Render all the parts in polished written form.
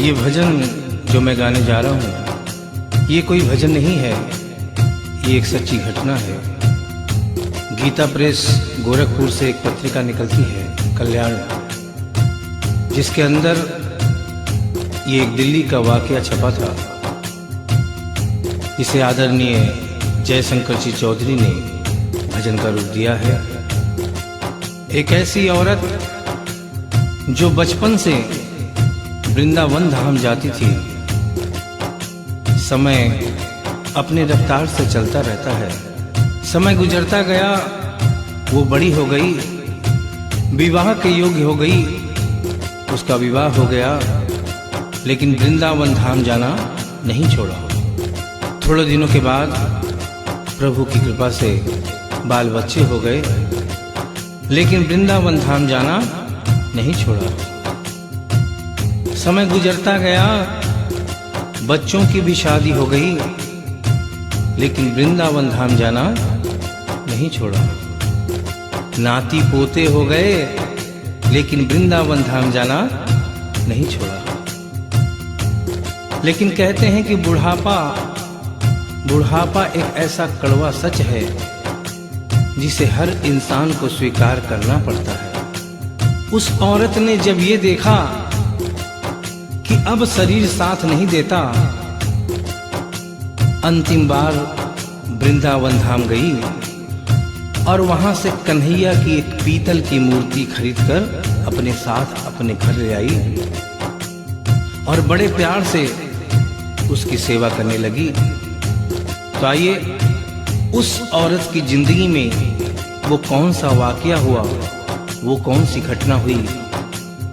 ये भजन जो मैं गाने जा रहा हूँ, ये कोई भजन नहीं है, ये एक सच्ची घटना है। गीता प्रेस गोरखपुर से एक पत्रिका निकलती है कल्याण, जिसके अंदर ये एक दिल्ली का वाकया छपा था। इसे आदरणीय जयशंकर जी चौधरी ने भजन का रूप दिया है। एक ऐसी औरत जो बचपन से वृंदावन धाम जाती थी। समय अपने रफ्तार से चलता रहता है। समय गुजरता गया, वो बड़ी हो गई, विवाह के योग्य हो गई, उसका विवाह हो गया, लेकिन वृंदावन धाम जाना नहीं छोड़ा। थोड़े दिनों के बाद प्रभु की कृपा से बाल बच्चे हो गए, लेकिन वृंदावन धाम जाना नहीं छोड़ा। समय गुजरता गया, बच्चों की भी शादी हो गई, लेकिन वृंदावन धाम जाना नहीं छोड़ा। नाती पोते हो गए, लेकिन वृंदावन धाम जाना नहीं छोड़ा। लेकिन कहते हैं कि बुढ़ापा एक ऐसा कड़वा सच है जिसे हर इंसान को स्वीकार करना पड़ता है। उस औरत ने जब ये देखा कि अब शरीर साथ नहीं देता, अंतिम बार वृंदावन धाम गई और वहां से कन्हैया की एक पीतल की मूर्ति खरीदकर अपने साथ अपने घर ले आई और बड़े प्यार से उसकी सेवा करने लगी। तो आइए उस औरत की जिंदगी में वो कौन सा वाकया हुआ, वो कौन सी घटना हुई,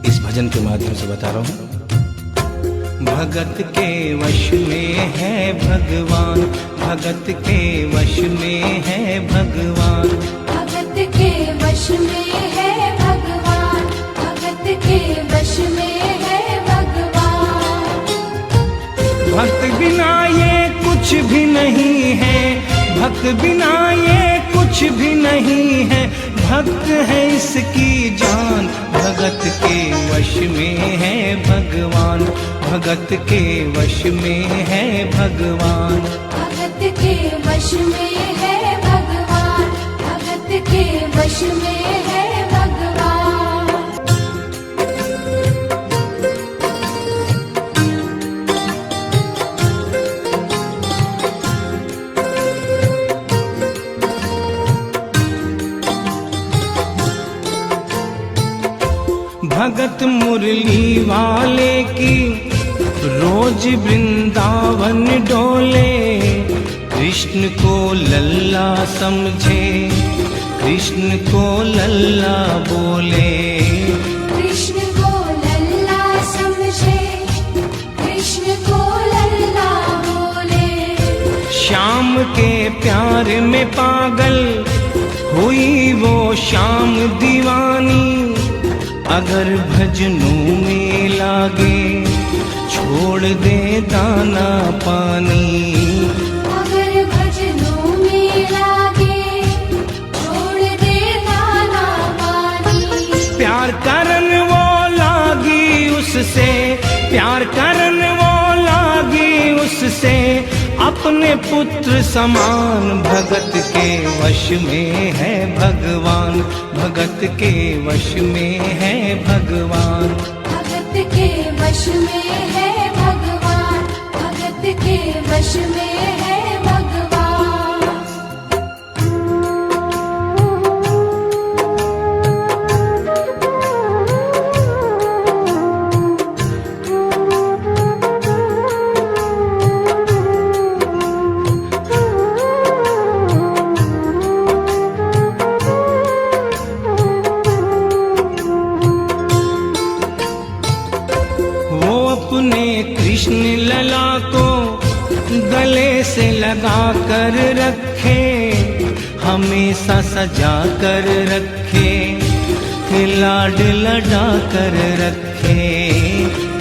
इस भजन के माध्यम से बता रहा हूं। भगत के वश में है भगवान, भगत के वश में है भगवान, भगत के वश में है भगवान, भगत के वश में है भगवान। भक्त बिना ये कुछ भी नहीं है, भक्त बिना ये कुछ भी नहीं है, भक्त है इसकी जान। भगत के वश में है भगवान, भगत के वश में है भगवान, भगत के वश में है भगवान, भगत के वश में है भगवान। भगत मुरली वाले की रोज वृंदावन डोले, कृष्ण को लल्ला समझे, कृष्ण को लल्ला बोले, कृष्ण को लल्ला समझे, कृष्ण को लल्ला बोले। श्याम के प्यार में पागल हुई वो श्याम दीवानी, अगर भजनों में लागे छोड़ दे दाना पानी, अगर भजनों में लागे छोड़ दे दाना पानी। प्यार करन वो लागी उससे, प्यार करन वो लागी उससे, अपने पुत्र समान। भगत के वश में है भगवान, भगत के वश में है भगवान, भगत के वश में है भगवान, भगत के वश में है भगवान। कृष्ण लला को गले से लगा कर रखे, हमेशा सजा कर रखे, लाड लड़ा कर रखे,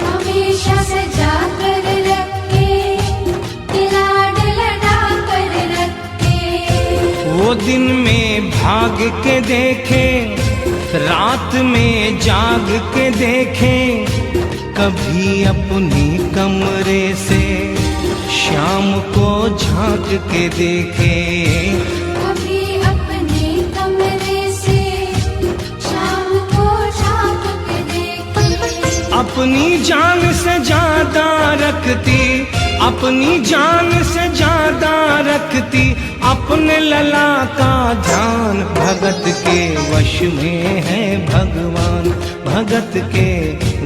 हमेशा सजा कर रखे, लाड लड़ा कर रखे। वो दिन में भाग के देखे, रात में जाग के देखे, कभी अपने कमरे से शाम को झांक के देखे, कभी अपने कमरे से शाम को झांक के देखे। अपनी जान से ज्यादा रखती, अपनी जान से ज्यादा रखती अपने लला का ध्यान। भगत के वश में है भगवान, भगत के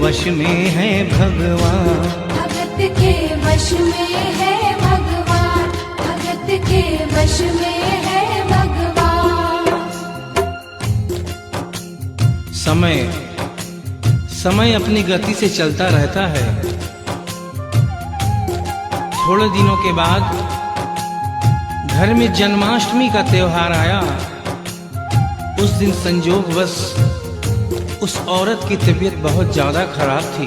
वश में है भगवान। भगत के वश में है भगवान, भगत के वश में है भगवान। समय अपनी गति से चलता रहता है। थोड़े दिनों के बाद घर में जन्माष्टमी का त्योहार आया। उस दिन संयोगवश उस औरत की तबीयत बहुत ज्यादा खराब थी।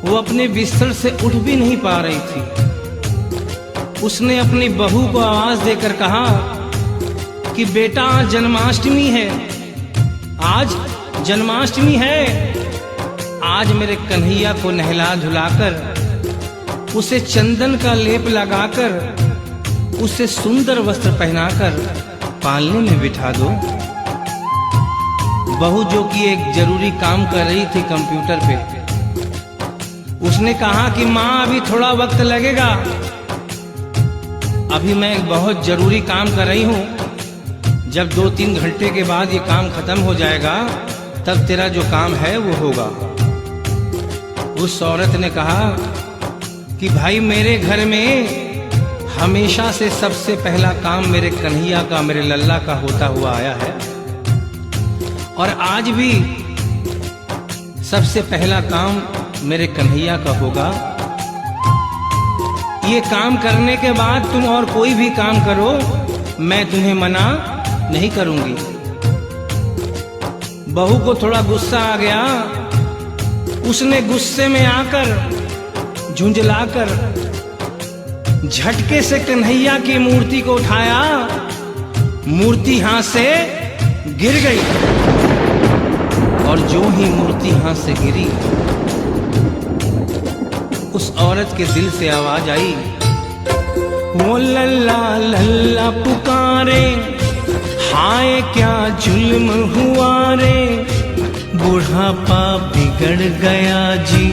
वो अपने बिस्तर से उठ भी नहीं पा रही थी। उसने अपनी बहू को आवाज देकर कहा कि बेटा आज जन्माष्टमी है, आज जन्माष्टमी है। आज मेरे कन्हैया को नहला धुलाकर, उसे चंदन का लेप लगाकर, उसे सुंदर वस्त्र पहनाकर पालने में बिठा दो। बहू जो कि एक जरूरी काम कर रही थी कंप्यूटर पे, उसने कहा कि माँ अभी थोड़ा वक्त लगेगा, अभी मैं एक बहुत जरूरी काम कर रही हूँ। जब 2-3 घंटे के बाद ये काम खत्म हो जाएगा तब तेरा जो काम है वो होगा। उस औरत ने कहा कि भाई मेरे घर में हमेशा से सबसे पहला काम मेरे कन्हैया का, मेरे लल्ला का होता हुआ आया है, और आज भी सबसे पहला काम मेरे कन्हैया का होगा। ये काम करने के बाद तुम और कोई भी काम करो, मैं तुम्हें मना नहीं करूंगी। बहू को थोड़ा गुस्सा आ गया। उसने गुस्से में आकर, झुंझलाकर झटके से कन्हैया की मूर्ति को उठाया। मूर्ति हाथ से गिर गई, और जो ही मूर्ति हाथ से गिरी, उस औरत के दिल से आवाज आई, वो लल्ला लल्ला पुकारे, हाय क्या जुल्म हुआ रे। बुढ़ापा बिगड़ गया जी,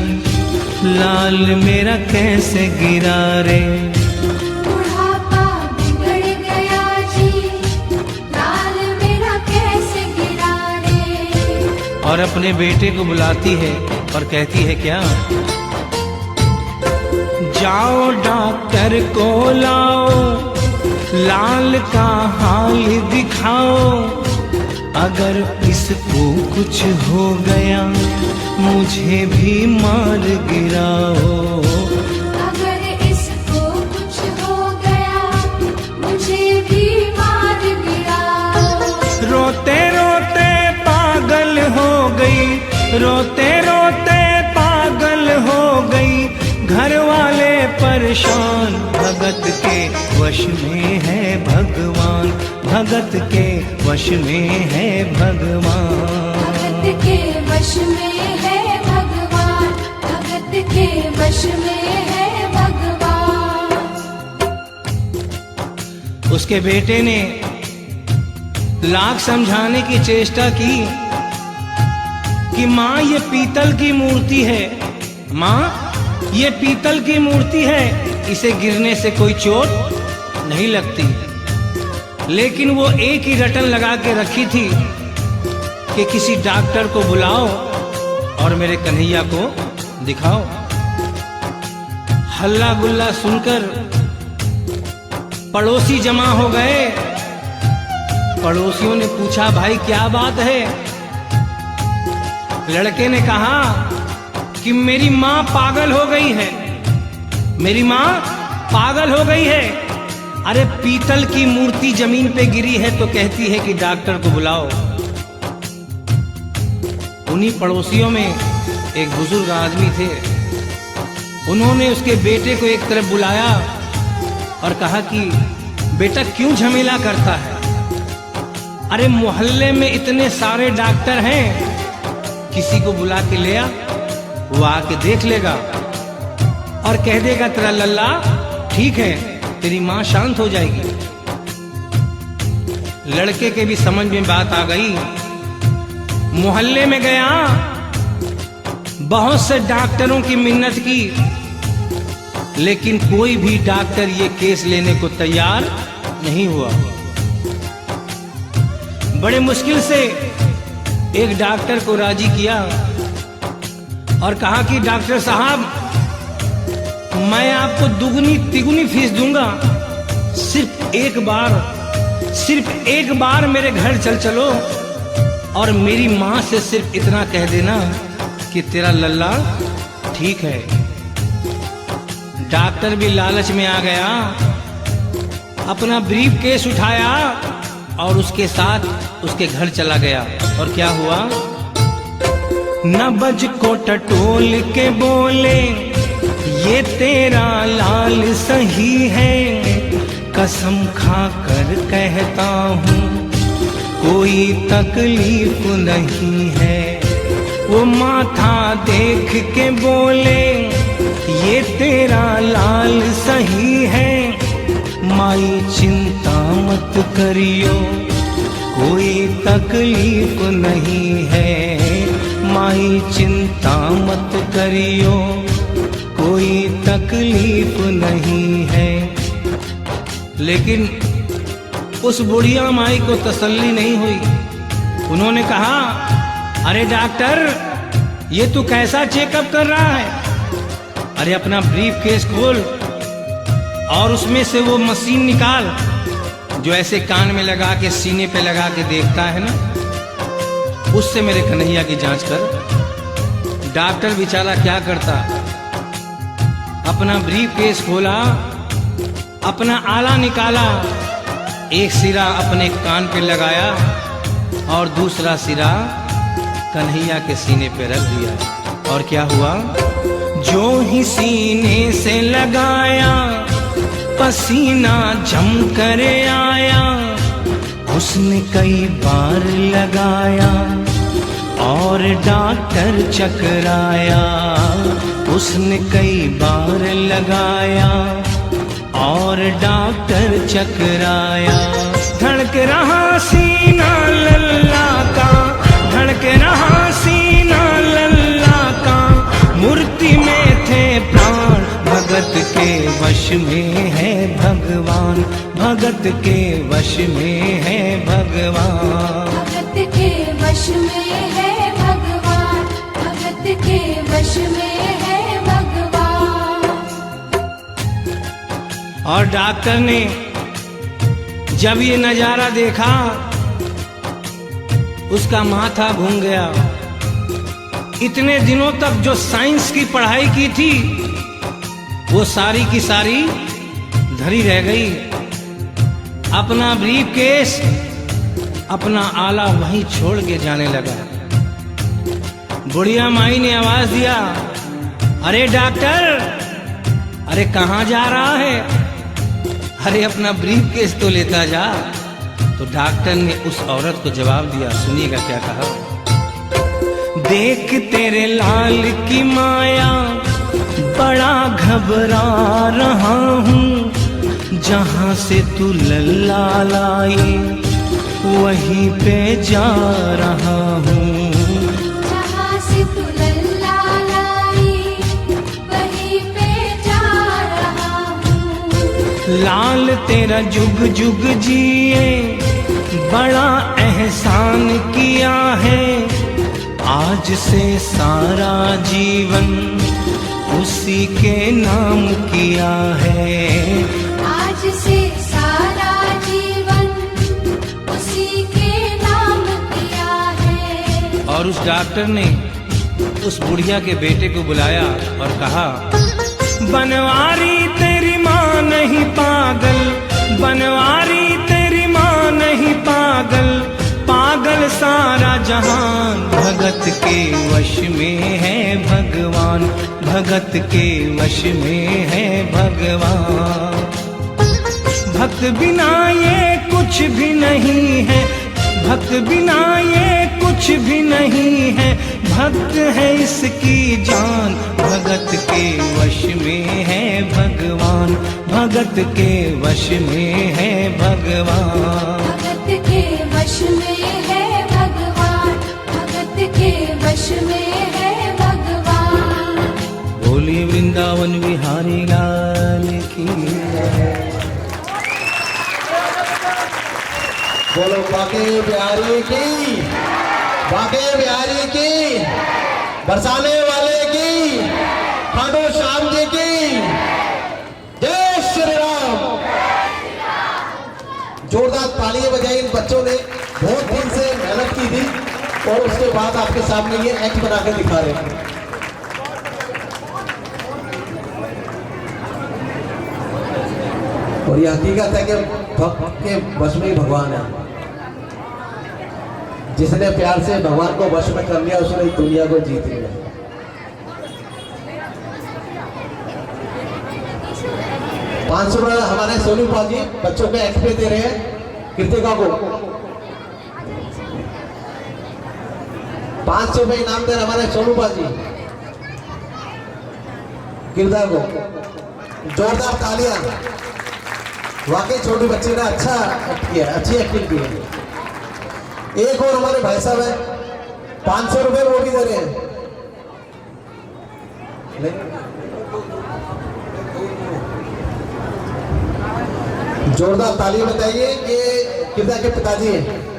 लाल मेरा कैसे गिरा रे। बुढ़ापा बिगड़ गया जी, लाल मेरा कैसे गिरा रे। और अपने बेटे को बुलाती है और कहती है क्या, जाओ डॉक्टर को लाओ, लाल का हाल दिखाओ। अगर इसको कुछ हो गया मुझे भी मार गिराओ। अगर इसको कुछ हो गया मुझे भी मार गिराओ। रोते रोते पागल हो गई, रोते रोते पागल हो गई, घर वाले परेशान। भगत के वश में है भगवान, भगत के वश में है भगवान। भगत के वश में है भगवान, भगत के वश में है भगवान। उसके बेटे ने लाख समझाने की चेष्टा की कि माँ ये पीतल की मूर्ति है, माँ ये पीतल की मूर्ति है, इसे गिरने से कोई चोट नहीं लगती। लेकिन वो एक ही रटन लगा के रखी थी कि किसी डॉक्टर को बुलाओ और मेरे कन्हैया को दिखाओ। हल्ला गुल्ला सुनकर पड़ोसी जमा हो गए। पड़ोसियों ने पूछा, भाई क्या बात है? लड़के ने कहा कि मेरी माँ पागल हो गई है, मेरी माँ पागल हो गई है। अरे पीतल की मूर्ति जमीन पे गिरी है तो कहती है कि डॉक्टर को बुलाओ। उन्हीं पड़ोसियों में एक बुजुर्ग आदमी थे। उन्होंने उसके बेटे को एक तरफ बुलाया और कहा कि बेटा क्यों झमेला करता है? अरे मोहल्ले में इतने सारे डॉक्टर हैं, किसी को बुला के ले आ। वो आके देख लेगा और कह देगा तेरा लल्ला ठीक है, तेरी माँ शांत हो जाएगी। लड़के के भी समझ में बात आ गई। मोहल्ले में गया, बहुत से डॉक्टरों की मिन्नत की, लेकिन कोई भी डॉक्टर ये केस लेने को तैयार नहीं हुआ। बड़े मुश्किल से एक डॉक्टर को राजी किया और कहा कि डॉक्टर साहब, मैं आपको दुगनी तिगुनी फीस दूंगा, सिर्फ एक बार मेरे घर चलो और मेरी माँ से सिर्फ इतना कह देना कि तेरा लल्ला ठीक है। डॉक्टर भी लालच में आ गया, अपना ब्रीफ केस उठाया और उसके साथ उसके घर चला गया। और क्या हुआ, नबज को टटोल के बोले, ये तेरा लाल सही है, कसम खा कर कहता हूँ कोई तकलीफ नहीं है। वो माथा देख के बोले, ये तेरा लाल सही है, माई चिंता मत करियो कोई तकलीफ नहीं है, माई चिंता मत करियो कोई तकलीफ नहीं है। लेकिन उस बुढ़िया माई को तसल्ली नहीं हुई। उन्होंने कहा, अरे डॉक्टर, ये तू कैसा चेकअप कर रहा है? अरे अपना ब्रीफ केस खोल और उसमें से वो मशीन निकाल जो ऐसे कान में लगा के सीने पे लगा के देखता है ना, उससे मेरे कन्हैया की जांच कर। डॉक्टर बेचारा क्या करता, अपना ब्रीफ केस खोला, अपना आला निकाला, एक सिरा अपने कान पे लगाया और दूसरा सिरा कन्हैया के सीने पे रख दिया। और क्या हुआ, जो ही सीने से लगाया पसीना जम कर आया, उसने कई बार लगाया और डॉक्टर चकराया, उसने कई बार लगाया और डॉक्टर चकराया। धड़क रहा सीना लल्ला का, धड़क रहा सीना लल्ला का, मूर्ति में थे प्राण, भगत के वश में है भगवान, भगत के वश में है भगवान, भगत के वश में है भगवान, भगत के वश में है भगवान। और डॉक्टर ने जब ये नजारा देखा, उसका माथा घूम गया। इतने दिनों तक जो साइंस की पढ़ाई की थी, वो सारी की सारी धरी रह गई। अपना ब्रीफ केस, अपना आला वहीं छोड़ के जाने लगा। बुढ़िया माई ने आवाज दिया, अरे डॉक्टर, अरे कहाँ जा रहा है? अरे अपना ब्रीफ केस तो लेता जा। तो डॉक्टर ने उस औरत को जवाब दिया, सुनिएगा क्या कहा, देख तेरे लाल की माया, बड़ा घबरा रहा हूँ, जहाँ से तू लल्ला लाई वहीं पे जा रहा हूँ, जहाँ से तू लल्ला लाई वहीं पे जा रहा हूँ। लाल तेरा जुग जुग जिए, बड़ा एहसान किया है, आज से सारा जीवन उसी के नाम किया है, आज से सारा जीवन उसी के नाम किया है। और उस डॉक्टर ने उस बुढ़िया के बेटे को बुलाया और कहा, बनवारी तेरी माँ नहीं पागल, बनवारी तेरी माँ नहीं पागल, पागल सारा जहान, भगत के वश में है भगवान, भगत के वश में है भगवान। भक्त बिना ये कुछ भी नहीं है, भक्त बिना ये कुछ भी नहीं है, भक्त है इसकी जान, भगत के वश में है भगवान, भगत के वश में है भगवान। भगत के वश में है भगवान, भगत के वश में है भगवान। बोली वृंदावन बिहारी लाल की। बोलो बाके बिहारी की, बाके बिहारी की, बरसाने वाले की, खाटू श्याम जी की जय श्री राम। जोरदार तालियां बजाई इन बच्चों ने, बहुत दिन से मेहनत की थी और उसके बाद आपके सामने ये एक्ट बनाकर दिखा रहे हैं। और ये हकीकत है कि भक्त के वश में ही भगवान है। जिसने प्यार से भगवान को वश में कर लिया उसने इस दुनिया को जीत लिया। ₹500 हमारे सोनू पाजी बच्चों को एक्ट पे दे रहे हैं। कृतिका को ₹500 इनाम दे रहे हमारे सोनू पाजी। किरदार को जोरदार तालियां। वाकई छोटी बच्ची ने अच्छा एक्ट किया, अच्छी एक्टिंग की है। एक और हमारे भाई साहब है, ₹500 वो भी दे रहे हैं। जोरदार ताली बताइए। ये किरदार के पिताजी हैं।